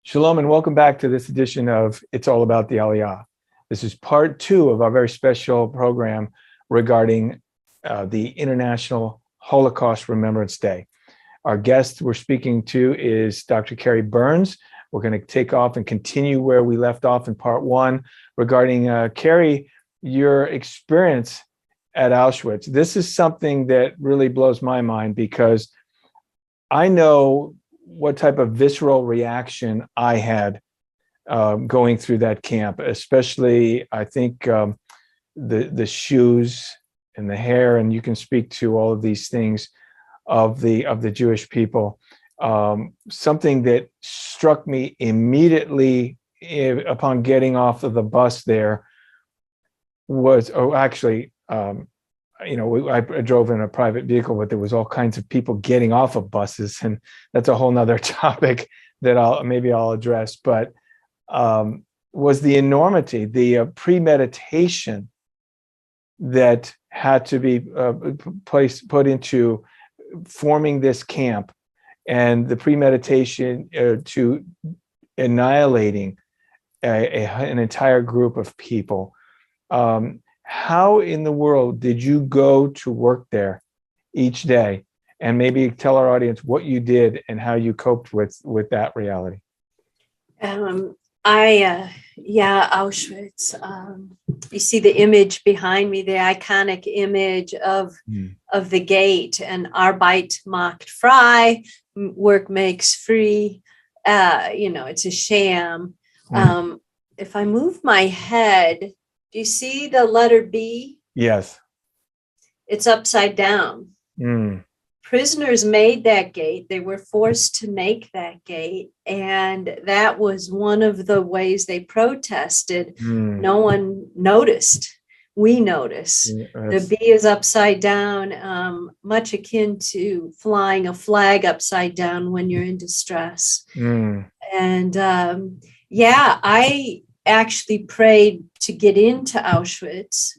Shalom and welcome back to this edition of It's All About the Aliyah. This is part 2 of our very special program regarding the International Holocaust Remembrance Day. Our guest we're speaking to is Dr. Carrie Burns. We're going to take off and continue where we left off in part 1 regarding, Carrie, your experience at Auschwitz. This is something that really blows my mind because I know what type of visceral reaction I had going through that camp, especially I think the shoes and the hair, and you can speak to all of these things of the Jewish people. Something that struck me immediately upon getting off of the bus there was, I drove in a private vehicle, but there was all kinds of people getting off of buses, and that's a whole nother topic that I'll address. But was the enormity, the premeditation that had to be put into forming this camp, and the premeditation to annihilating an entire group of people. How in the world did you go to work there each day? And maybe tell our audience what you did and how you coped with that reality. Auschwitz. You see the image behind me, the iconic image of the gate, and Arbeit macht frei, work makes free. It's a sham. If I move my head, do you see the letter B? Yes. It's upside down. Prisoners made that gate. They were forced to make that gate. And that was one of the ways they protested. No one noticed. We notice. The B is upside down, much akin to flying a flag upside down when you're in distress. And I actually prayed to get into Auschwitz.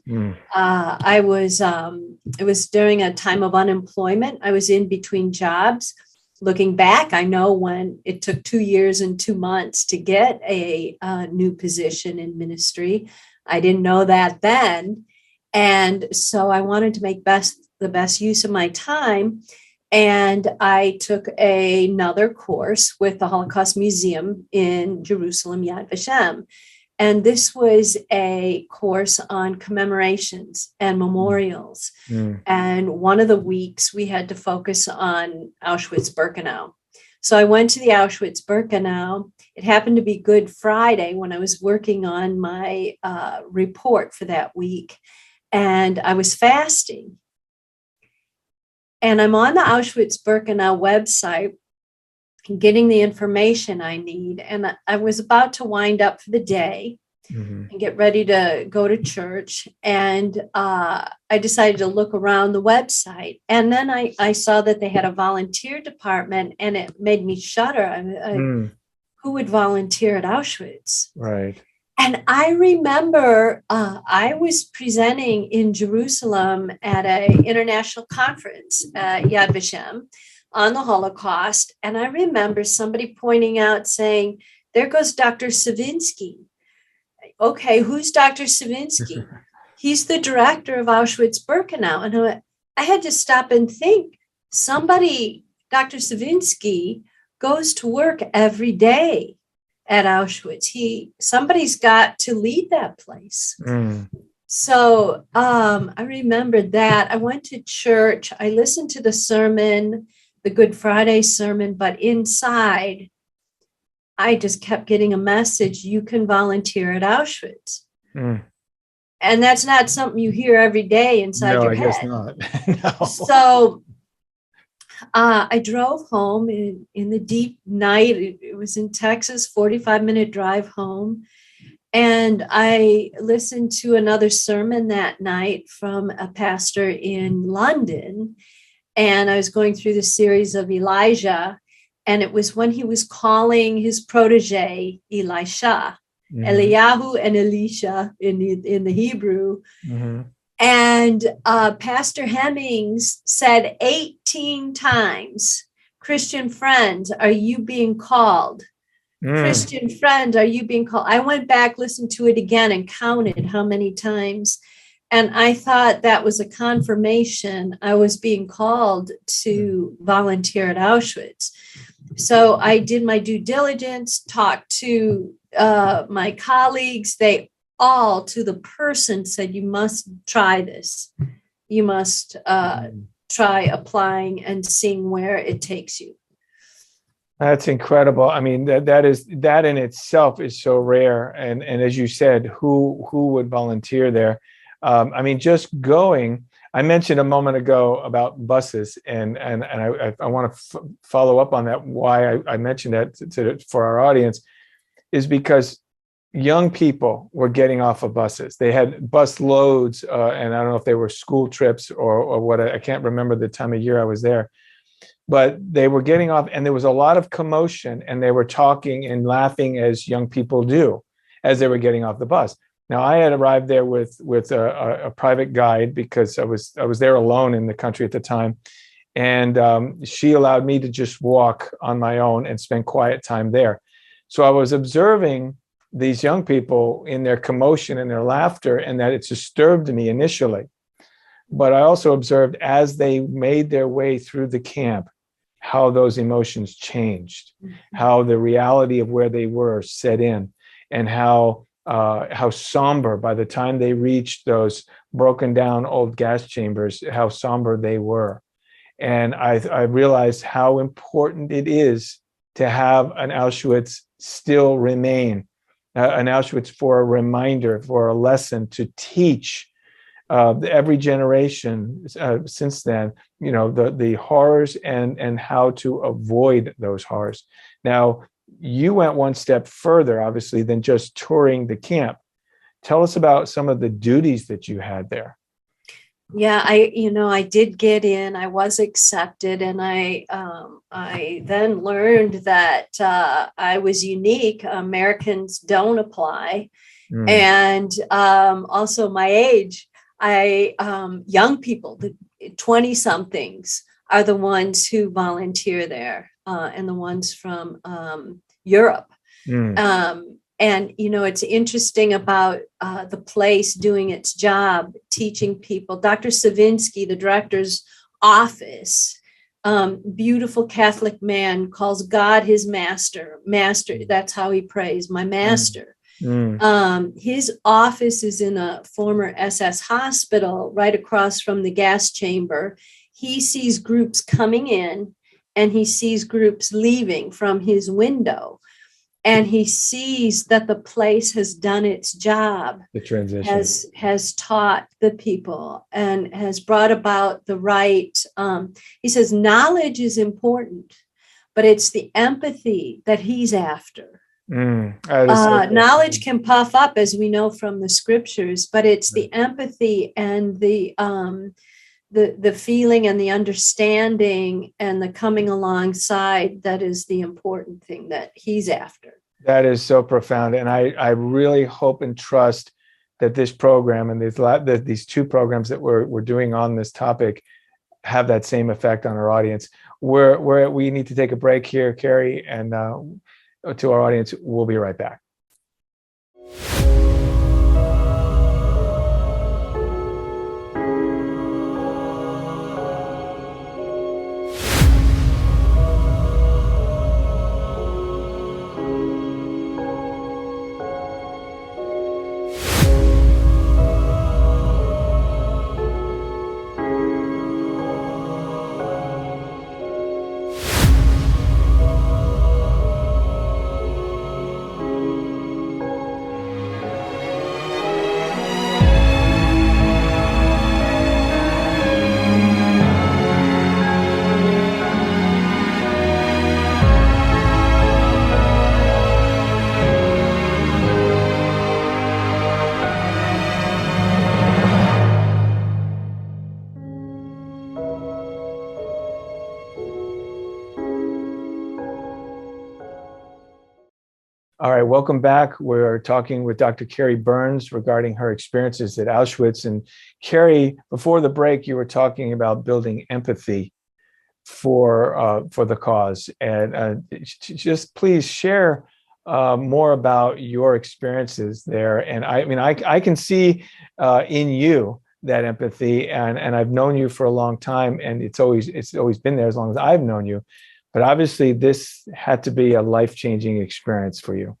It was during a time of unemployment. I was in between jobs. Looking back, I know when it took 2 years and 2 months to get a new position in ministry. I didn't know that then. And so I wanted to make the best use of my time. And I took another course with the Holocaust Museum in Jerusalem, Yad Vashem. And this was a course on commemorations and memorials. And one of the weeks we had to focus on Auschwitz-Birkenau. So I went to the Auschwitz-Birkenau. It happened to be Good Friday when I was working on my report for that week. And I was fasting. And I'm on the Auschwitz-Birkenau website getting the information I need. And I was about to wind up for the day and get ready to go to church. And I decided to look around the website. And then I saw that they had a volunteer department, and it made me shudder. Who would volunteer at Auschwitz? Right. And I remember I was presenting in Jerusalem at an international conference at Yad Vashem on the Holocaust. And I remember somebody pointing out, saying, there goes Dr. Savinsky. Okay, who's Dr. Savinsky? He's the director of Auschwitz-Birkenau. And I had to stop and think, Dr. Savinsky goes to work every day at Auschwitz. Somebody's got to lead that place. So I remembered that. I went to church. I listened to the sermon, the Good Friday sermon, but inside, I just kept getting a message, you can volunteer at Auschwitz. And that's not something you hear every day inside your head. No, I guess not. No. So I drove home in the deep night. It was in Texas, 45-minute drive home. And I listened to another sermon that night from a pastor in London. And I was going through the series of Elijah. And it was when he was calling his protege, Elisha, Eliyahu and Elisha in the Hebrew. And Pastor Hemmings said 18 times, Christian friends, are you being called Christian friend, are you being called? I went back, listened to it again, and counted how many times. And I thought that was a confirmation I was being called to volunteer at Auschwitz. So I did my due diligence, talked to my colleagues. They all, to the person, said, you must try this. You must try applying and seeing where it takes you. That's incredible. I mean, that in itself is so rare. And as you said, who would volunteer there? I mean, just going. I mentioned a moment ago about buses, and I want to follow up on that. Why I mentioned that for our audience is because young people were getting off of buses. They had bus loads, and I don't know if they were school trips or what. I can't remember the time of year I was there. But they were getting off, and there was a lot of commotion, and they were talking and laughing as young people do as they were getting off the bus. Now, I had arrived there with a private guide because I was there alone in the country at the time, and she allowed me to just walk on my own and spend quiet time there. So I was observing these young people in their commotion and their laughter, and that it disturbed me initially. But I also observed as they made their way through the camp, how those emotions changed, how the reality of where they were set in, and how somber by the time they reached those broken down old gas chambers, how somber they were. And I realized how important it is to have an Auschwitz still remain, an Auschwitz for a reminder, for a lesson to teach every generation since then, the horrors and how to avoid those horrors. Now, you went one step further, obviously, than just touring the camp. Tell us about some of the duties that you had there. Yeah, I did get in. I was accepted, and I then learned that I was unique. Americans don't apply, and also my age. Young people, the 20-somethings, are the ones who volunteer there, and the ones from Europe. And, it's interesting about the place doing its job, teaching people. Dr. Savinsky, the director's office, beautiful Catholic man, calls God his master. That's how he prays, my master. His office is in a former SS hospital right across from the gas chamber. He sees groups coming in and he sees groups leaving from his window. And he sees that the place has done its job. The transition has taught the people and has brought about the right. He says knowledge is important, but it's the empathy that he's after. Knowledge can puff up, as we know from the scriptures, but it's the empathy and the feeling and the understanding and the coming alongside that is the important thing that he's after. That is so profound. And I really hope and trust that this program and these two programs that we're doing on this topic have that same effect on our audience. We need to take a break here, Carrie, and to our audience, we'll be right back. All right, welcome back. We're talking with Dr. Carrie Burns regarding her experiences at Auschwitz. And Carrie, before the break, you were talking about building empathy for the cause. And just please share more about your experiences there. And I mean, I can see in you that empathy, and I've known you for a long time, and it's always been there as long as I've known you. But obviously, this had to be a life-changing experience for you.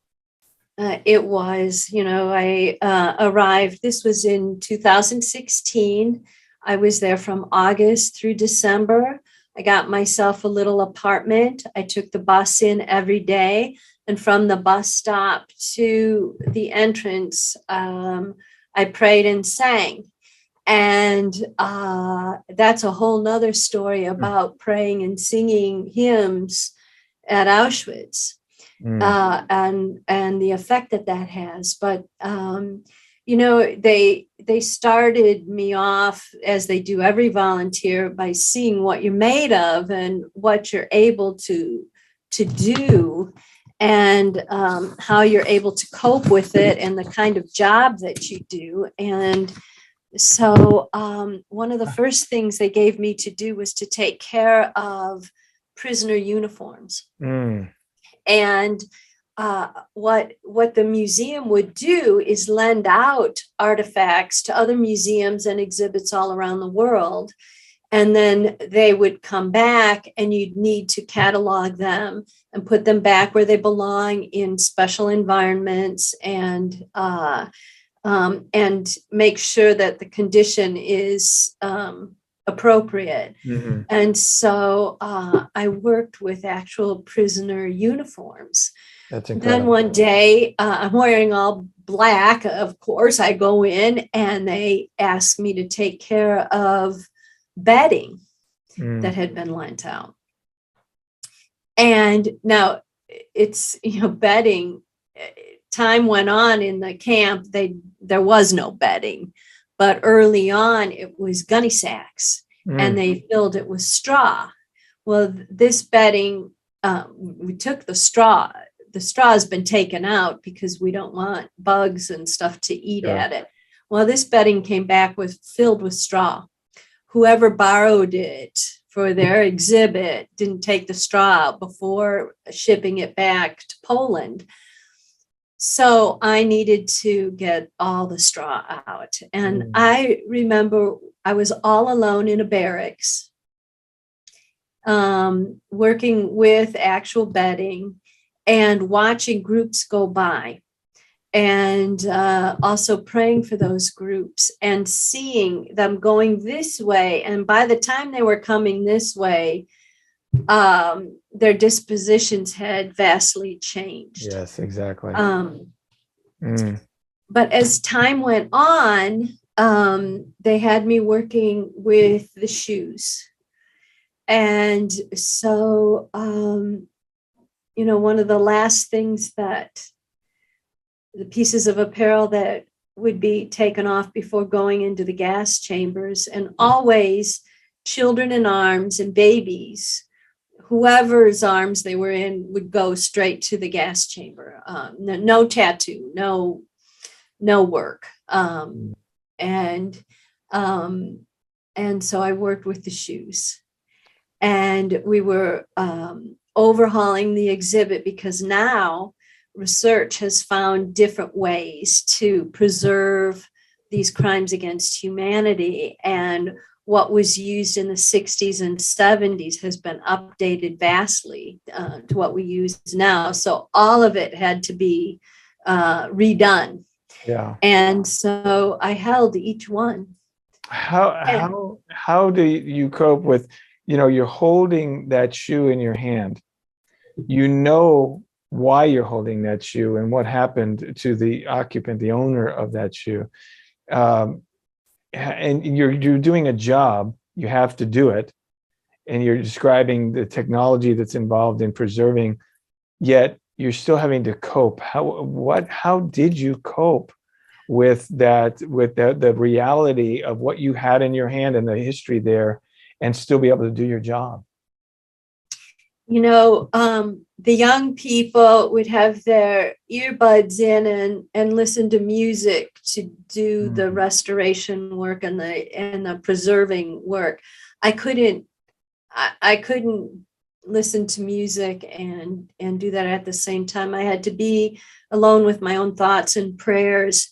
It was, I arrived, this was in 2016. I was there from August through December. I got myself a little apartment. I took the bus in every day. And from the bus stop to the entrance, I prayed and sang. And that's a whole nother story about praying and singing hymns at Auschwitz. And the effect that has. But they started me off, as they do every volunteer, by seeing what you're made of and what you're able to do, and how you're able to cope with it, and the kind of job that you do. And so one of the first things they gave me to do was to take care of prisoner uniforms. And what the museum would do is lend out artifacts to other museums and exhibits all around the world. And then they would come back, and you'd need to catalog them and put them back where they belong in special environments, and make sure that the condition is appropriate. And so I worked with actual prisoner uniforms. That's incredible. Then one day, I'm wearing all black, of course. I go in, and they ask me to take care of bedding that had been lent out. And now it's, bedding. Time went on in the camp, there was no bedding. But early on, it was gunny sacks, and they filled it with straw. Well, this bedding, we took the straw. The straw has been taken out because we don't want bugs and stuff to eat at it. Well, this bedding came back filled with straw. Whoever borrowed it for their exhibit didn't take the straw out before shipping it back to Poland. So I needed to get all the straw out. And I remember I was all alone in a barracks, working with actual bedding and watching groups go by, and also praying for those groups and seeing them going this way. And by the time they were coming this way, their dispositions had vastly changed. Yes, exactly. But as time went on, they had me working with the shoes. And so, one of the last things that the pieces of apparel that would be taken off before going into the gas chambers, and always children in arms and babies, whoever's arms they were in, would go straight to the gas chamber. No tattoo, no work. And so I worked with the shoes, and we were overhauling the exhibit, because now research has found different ways to preserve these crimes against humanity. And what was used in the 60s and 70s has been updated vastly to what we use now. So all of it had to be redone. Yeah. And so I held each one. How do you cope with, you're holding that shoe in your hand, why you're holding that shoe and what happened to the occupant, the owner of that shoe. And you're doing a job, you have to do it. And you're describing the technology that's involved in preserving, yet you're still having to cope. How did you cope with that, with the reality of what you had in your hand and the history there, and still be able to do your job? The young people would have their earbuds in and listen to music to do the restoration work and the preserving work. I couldn't listen to music and do that at the same time. I had to be alone with my own thoughts and prayers.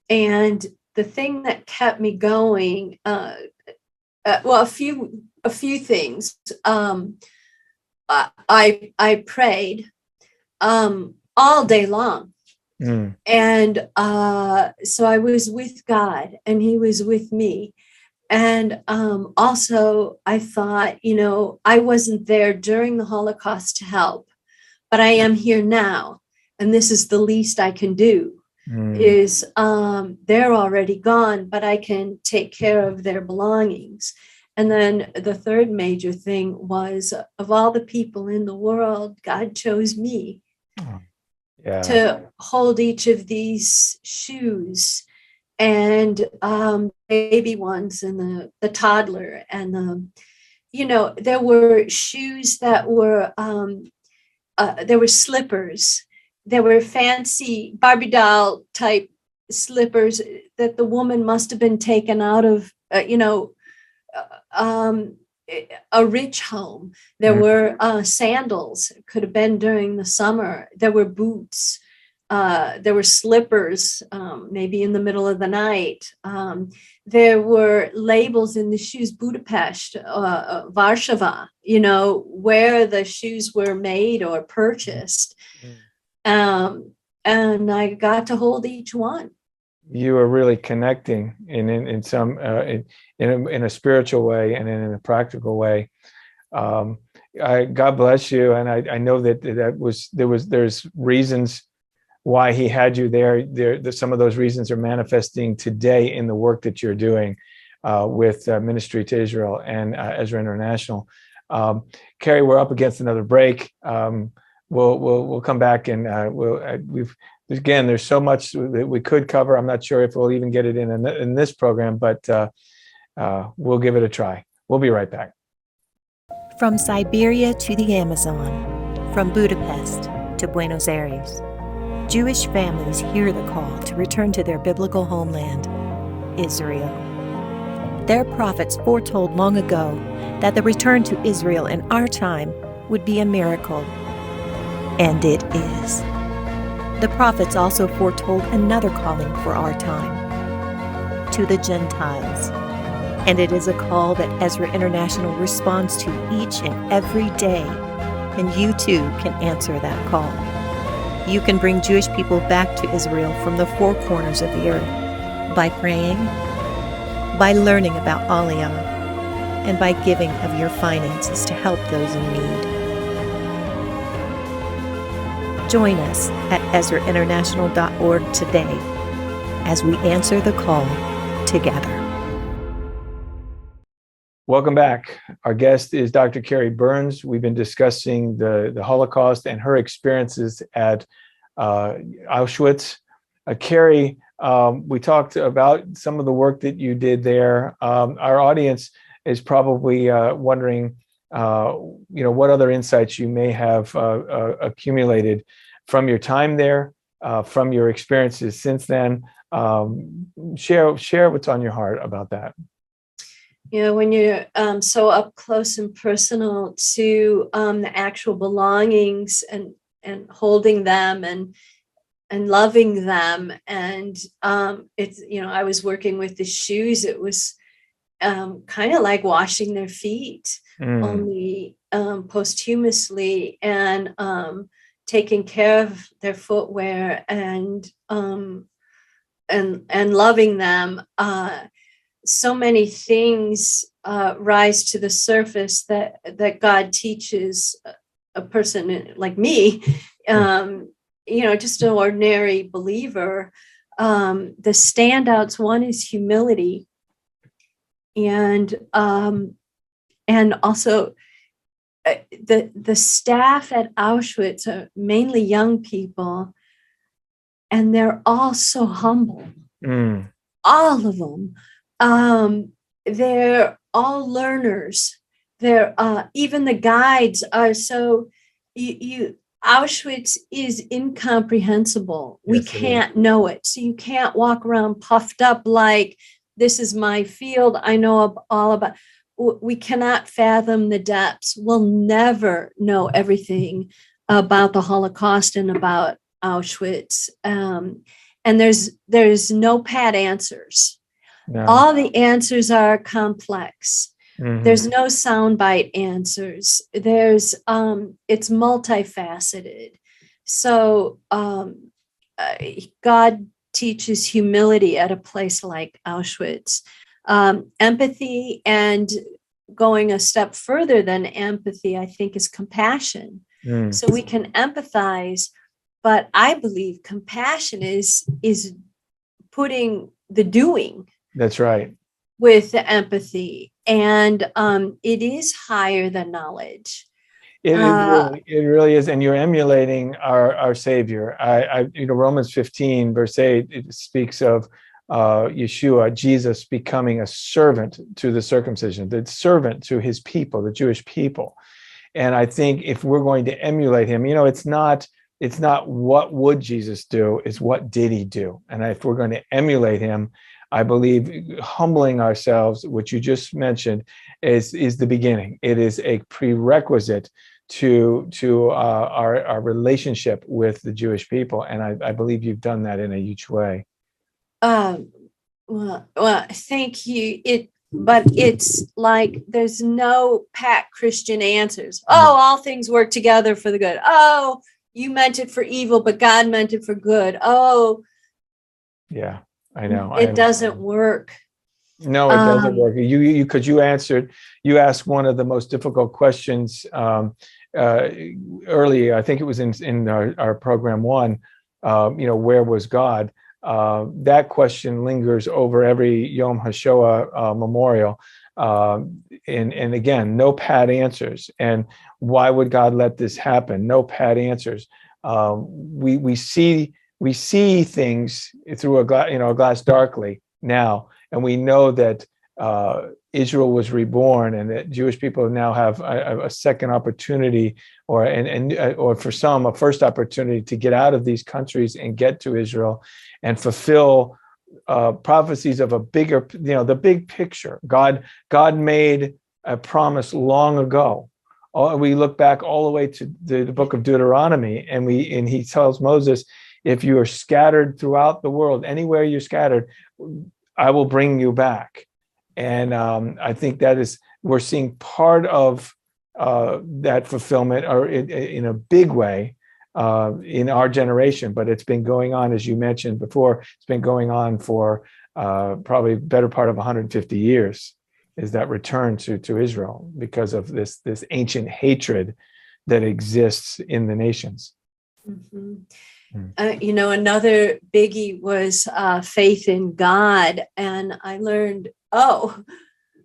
And the thing that kept me going, well, a few things. I prayed all day long. Mm. And so I was with God and he was with me. And also I thought, I wasn't there during the Holocaust to help, but I am here now. And this is the least I can do is they're already gone, but I can take care of their belongings. And then the third major thing was, of all the people in the world, God chose me to hold each of these shoes, and baby ones and the toddler, and there were shoes that were there were slippers, there were fancy Barbie doll type slippers that the woman must have been taken out of a rich home. There were sandals, could have been during the summer. There were boots. There were slippers, maybe in the middle of the night. There were labels in the shoes, Budapest, Warsaw, where the shoes were made or purchased. And I got to hold each one. You are really connecting in some in a spiritual way and in a practical way. God bless you, and I know there's reasons why he had you there. Some of those reasons are manifesting today in the work that you're doing with Ministry to Israel and Ezra International. Carrie, we're up against another break. We'll come back and there's so much that we could cover. I'm not sure if we'll even get it in this program, but we'll give it a try. We'll be right back. From Siberia to the Amazon, from Budapest to Buenos Aires, Jewish families hear the call to return to their biblical homeland, Israel. Their prophets foretold long ago that the return to Israel in our time would be a miracle. And it is. The prophets also foretold another calling for our time, to the Gentiles. And it is a call that Ezra International responds to each and every day, and you too can answer that call. You can bring Jewish people back to Israel from the four corners of the earth by praying, by learning about Aliyah, and by giving of your finances to help those in need. Join us at EzraInternational.org today as we answer the call together. Welcome back. Our guest is Dr. Carrie Burns. We've been discussing the Holocaust and her experiences at Auschwitz. Carrie, we talked about some of the work that you did there. Our audience is probably wondering, what other insights you may have accumulated from your time there, from your experiences since then. Share what's on your heart about that. When you're so up close and personal to the actual belongings and holding them and loving them, and it's I was working with the shoes. It was kind of like washing their feet, only posthumously, and taking care of their footwear and loving them. So many things rise to the surface that God teaches a person like me, just an ordinary believer. The standouts, one is humility, and also the staff at Auschwitz are mainly young people, and they're all so humble. All of them. They're all learners. They're even the guides are so Auschwitz is incomprehensible. We can't know it. So you can't walk around puffed up like this is my field. I know all about, we cannot fathom the depths. We'll never know everything about the Holocaust and about Auschwitz. And there's no pat answers. No. All the answers are complex. Mhm. There's no soundbite answers. It's multifaceted. So God teaches humility at a place like Auschwitz. Empathy, and going a step further than empathy, I think, is compassion. Mm. So we can empathize, but I believe compassion is putting the doing That's right. with the empathy, and it is higher than knowledge. It really is, and you're emulating our Savior. Romans 15 verse 8, it speaks of Yeshua, Jesus, becoming a servant to the circumcision, the servant to his people, the Jewish people. And I think if we're going to emulate him, it's not what would Jesus do, it's what did he do. And if we're going to emulate him, I believe humbling ourselves, which you just mentioned, is the beginning. It is a prerequisite to our relationship with the Jewish people, and I believe you've done that in a huge way. Well, thank you. But it's like there's no pat Christian answers. Oh, all things work together for the good. Oh, you meant it for evil, but God meant it for good. Oh, yeah, I know. It doesn't work. No, it doesn't work. You asked one of the most difficult questions earlier. I think it was in our program one. Where was God? That question lingers over every Yom HaShoah memorial. And again, no pat answers. And why would God let this happen? No pat answers. We see things through a glass darkly now, and we know that Israel was reborn, and that Jewish people now have a second opportunity, or for some, a first opportunity to get out of these countries and get to Israel and fulfill prophecies of a bigger, the big picture. God made a promise long ago. We look back all the way to the book of Deuteronomy, and he tells Moses, if you are scattered throughout the world, anywhere you're scattered, I will bring you back. And I think we're seeing part of that fulfillment, or in a big way, in our generation. But it's been going on, as you mentioned before, it's been going on for probably better part of 150 years, is that return to Israel, because of this ancient hatred that exists in the nations. Mm-hmm. Another biggie was faith in God. And I learned,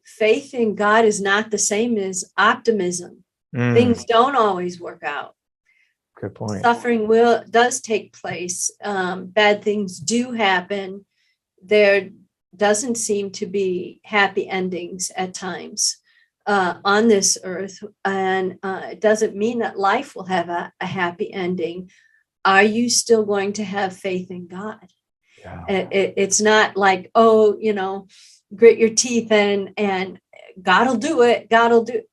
faith in God is not the same as optimism. Things don't always work out. Good point. Suffering does take place. Bad things do happen. There doesn't seem to be happy endings at times on this earth. And it doesn't mean that life will have a happy ending. Are you still going to have faith in God? Yeah. It's not like, grit your teeth and God will do it. God will do it.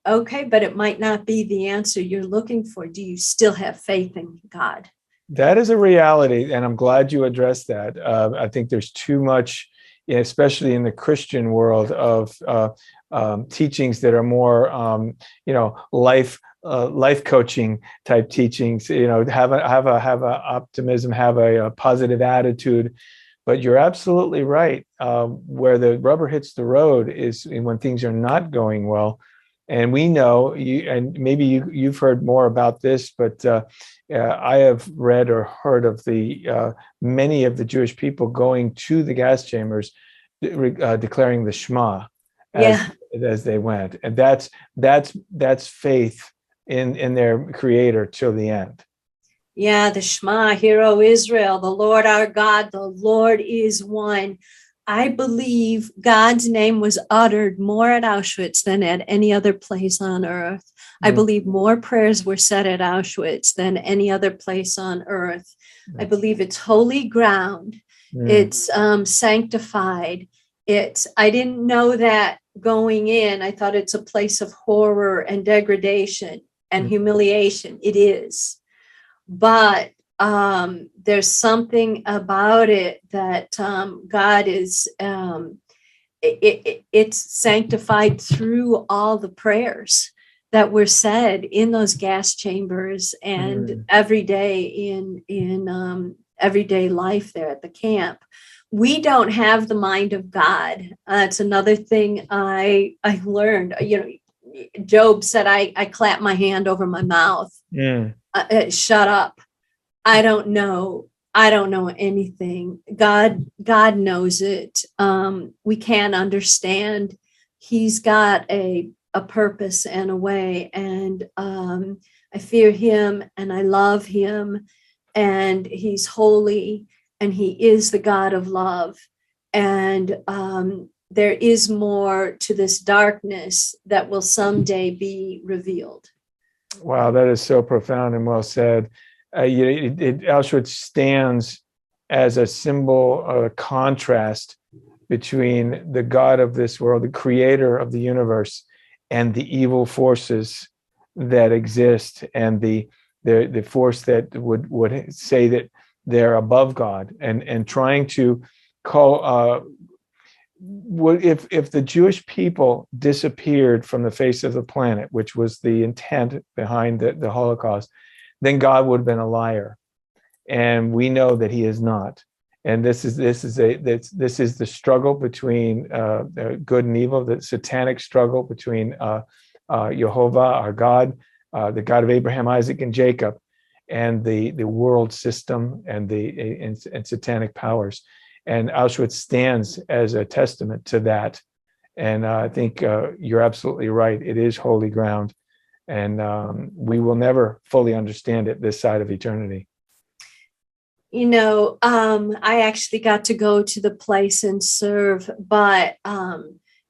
Okay, but it might not be the answer you're looking for. Do you still have faith in God? That is a reality, and I'm glad you addressed that. I think there's too much, especially in the Christian world, of teachings that are more, life coaching type teachings. Have a optimism, have a positive attitude. But you're absolutely right. Where the rubber hits the road is when things are not going well. And we know, and maybe you've heard more about this, but I have read or heard of the many of the Jewish people going to the gas chambers, declaring the Shema as they went, and that's faith in their Creator till the end. Yeah, the Shema, Hear, O Israel, the Lord our God, the Lord is one. I believe God's name was uttered more at Auschwitz than at any other place on earth. I believe more prayers were said at Auschwitz than any other place on earth. I believe it's holy ground. It's sanctified. I didn't know that going in, I thought it's a place of horror and degradation and humiliation. It is. But there's something about it that God is, it's sanctified through all the prayers that were said in those gas chambers and every day in everyday life there at the camp. We don't have the mind of God. That's another thing I learned. You know, Job said, I clap my hand over my mouth. Shut up. I don't know anything. God knows it. We can't understand. He's got a purpose and a way. And I fear him and I love him. And he's holy and he is the God of love. And there is more to this darkness that will someday be revealed. Wow, that is so profound and well said. Auschwitz stands as a symbol, a contrast between the God of this world, the creator of the universe, and the evil forces that exist, and the force that would say that they're above God, and trying to call. If the Jewish people disappeared from the face of the planet, which was the intent behind the Holocaust, then God would have been a liar, and we know that He is not. And this is the struggle between good and evil, the satanic struggle between Jehovah, our God, the God of Abraham, Isaac, and Jacob, and the world system and and satanic powers. And Auschwitz stands as a testament to that. And I think you're absolutely right. It is holy ground. And we will never fully understand it this side of eternity. You know, I actually got to go to the place and serve, but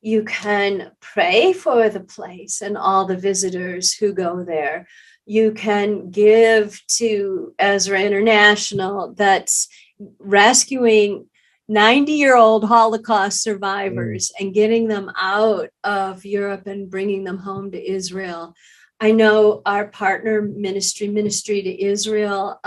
you can pray for the place and all the visitors who go there. You can give to Ezra International, that's rescuing 90-year-old Holocaust survivors and getting them out of Europe and bringing them home to Israel. I know our partner Ministry to Israel,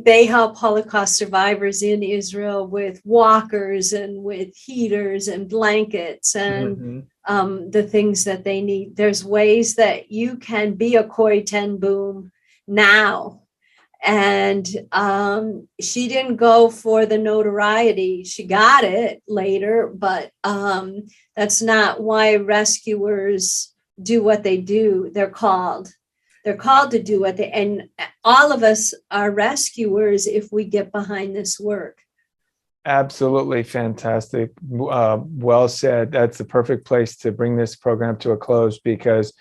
they help Holocaust survivors in Israel with walkers and with heaters and blankets and the things that they need. There's ways that you can be a Corrie ten Boom now. And she didn't go for the notoriety. She got it later, but that's not why rescuers do what they do. They're called to do what they, and all of us are rescuers if we get behind this work. Absolutely fantastic. Well said. That's the perfect place to bring this program to a close, because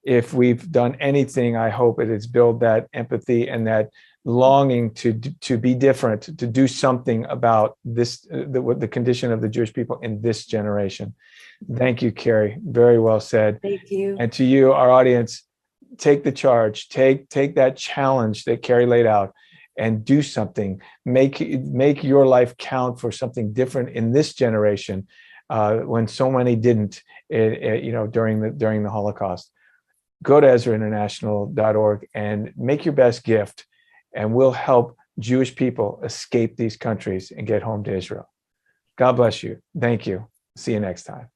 if we've done anything, I hope it is build that empathy and that longing to be different, to do something about this, the condition of the Jewish people in this generation. Thank you, Carrie. Very well said. Thank you. And to you, our audience, take the charge, take that challenge that Carrie laid out and do something. Make your life count for something different in this generation, when so many didn't, during the Holocaust. Go to EzraInternational.org and make your best gift, and we'll help Jewish people escape these countries and get home to Israel. God bless you. Thank you. See you next time.